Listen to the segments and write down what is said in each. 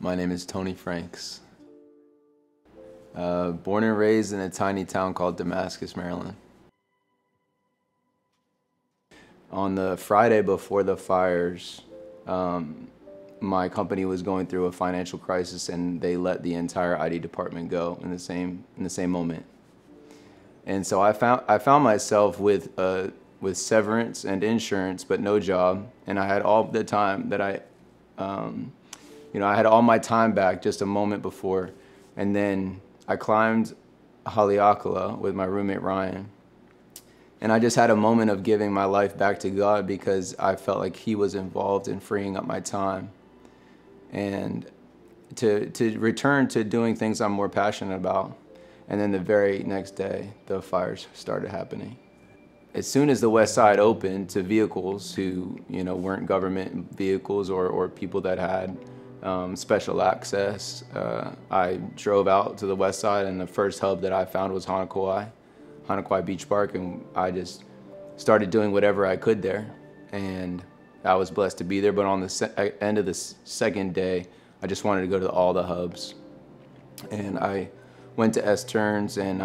My name is Tony Franks. Born and raised in a tiny town called Damascus, Maryland. On the Friday before the fires, my company was going through a financial crisis, and they let the entire ID department go in the same moment. And so I found myself with severance and insurance, but no job, and I had all the time that I had all my time back just a moment before, and then I climbed Haleakala with my roommate Ryan, and I just had a moment of giving my life back to God because I felt like He was involved in freeing up my time, and to return to doing things I'm more passionate about. And then the very next day, the fires started happening. As soon as the West Side opened to vehicles who weren't government vehicles or people that had special access, I drove out to the West Side, and the first hub that I found was Hanakauai Beach Park, and I just started doing whatever I could there, and I was blessed to be there. But on the end of the second day, I just wanted to go to all the hubs, and I went to S Turns, and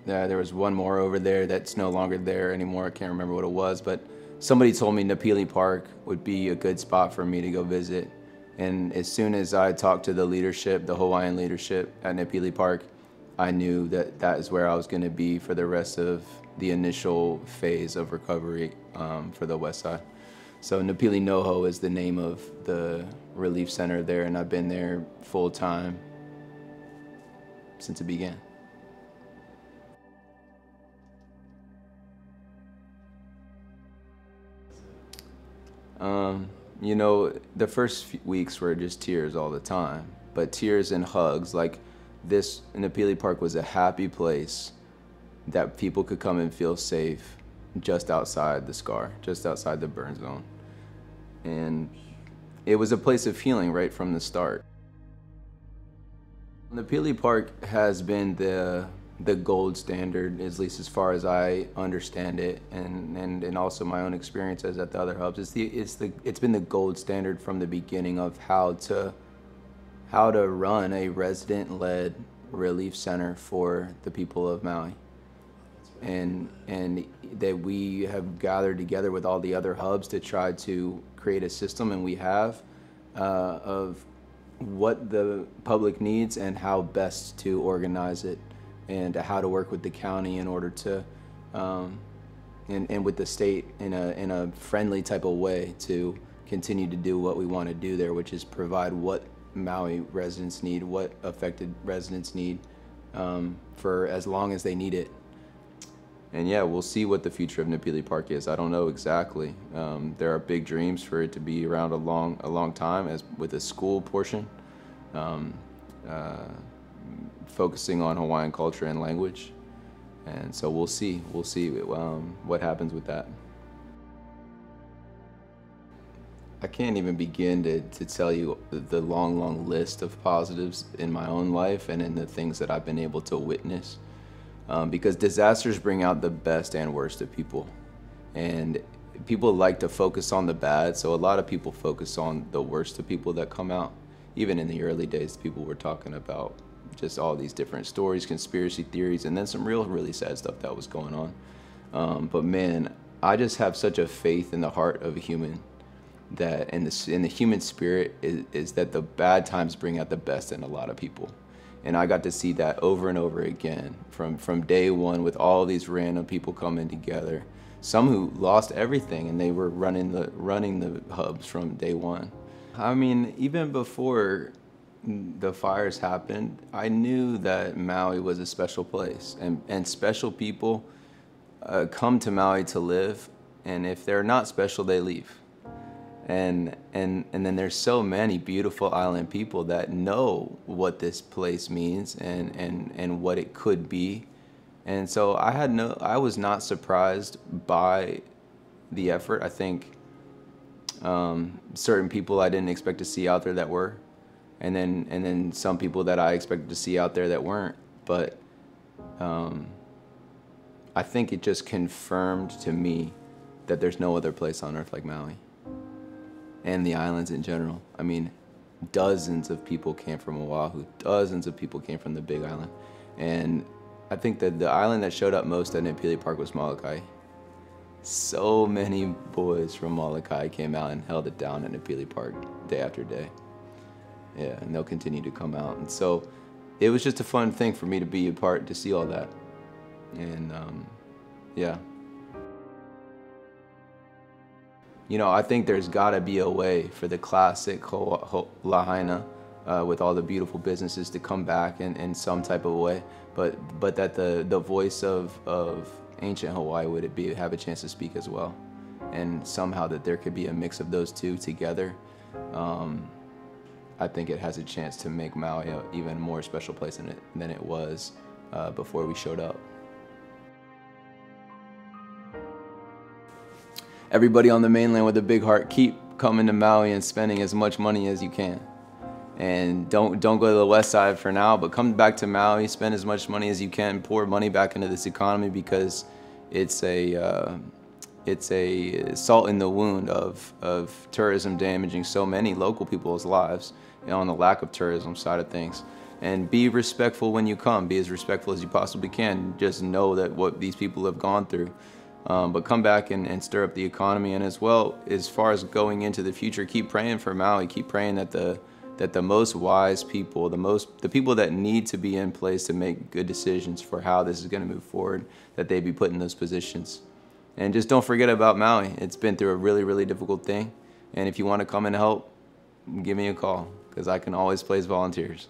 there was one more over there that's no longer there anymore. I can't remember what it was, but somebody told me Napili Park would be a good spot for me to go visit. And as soon as I talked to the leadership, the Hawaiian leadership at Napili Park, I knew that that is where I was going to be for the rest of the initial phase of recovery for the West Side. So Napili Noho is the name of the relief center there, and I've been there full time since it began. The first few weeks were just tears all the time, but tears and hugs. Like this, Napili Park was a happy place that people could come and feel safe just outside the scar, just outside the burn zone. And it was a place of healing right from the start. Napili Park has been the gold standard, at least as far as I understand it, and also my own experiences at the other hubs. It's been the gold standard from the beginning of how to run a resident-led relief center for the people of Maui, and that we have gathered together with all the other hubs to try to create a system, and we have of what the public needs and how best to organize it, and how to work with the county in order to, and with the state in a friendly type of way to continue to do what we want to do there, which is provide what Maui residents need, what affected residents need, for as long as they need it. And yeah, we'll see what the future of Napili Park is. I don't know exactly. There are big dreams for it to be around a long time, as with a school portion, focusing on Hawaiian culture and language. And so we'll see what happens with that. I can't even begin to tell you the long list of positives in my own life and in the things that I've been able to witness. Because disasters bring out the best and worst of people, and people like to focus on the bad, so a lot of people focus on the worst of people that come out. Even in the early days, people were talking about just all these different stories, conspiracy theories, and then some really sad stuff that was going on. But man, I just have such a faith in the heart of a human, that in the human spirit is that the bad times bring out the best in a lot of people. And I got to see that over and over again from day one, with all these random people coming together. Some who lost everything, and they were running the hubs from day one. I mean, even before the fires happened, I knew that Maui was a special place, and special people come to Maui to live, and if they're not special, they leave. And then there's so many beautiful island people that know what this place means and what it could be. And so I was not surprised by the effort. I think certain people I didn't expect to see out there that were, and then some people that I expected to see out there that weren't. But I think it just confirmed to me that there's no other place on earth like Maui, and the islands in general. I mean, dozens of people came from Oahu. Dozens of people came from the Big Island. And I think that the island that showed up most at Napili Park was Molokai. So many boys from Molokai came out and held it down at Napili Park day after day. Yeah, and they'll continue to come out. And so it was just a fun thing for me to be a part, to see all that. And yeah. You know, I think there's gotta be a way for the classic Lahaina with all the beautiful businesses to come back in some type of way, but that the voice of ancient Hawaii would have a chance to speak as well, and somehow that there could be a mix of those two together. I think it has a chance to make Maui an even more special place than it was before we showed up. Everybody on the mainland with a big heart, keep coming to Maui and spending as much money as you can. And don't go to the west side for now, but come back to Maui, spend as much money as you can, pour money back into this economy, because it's a salt in the wound of tourism damaging so many local people's lives, you know, on the lack of tourism side of things. And be respectful when you come. Be as respectful as you possibly can. Just know that what these people have gone through. But come back and stir up the economy. And as well, as far as going into the future, keep praying for Maui. Keep praying that the most wise people, the people that need to be in place to make good decisions for how this is going to move forward, that they be put in those positions. And just don't forget about Maui. It's been through a really, really difficult thing. And if you want to come and help, give me a call, because I can always place volunteers.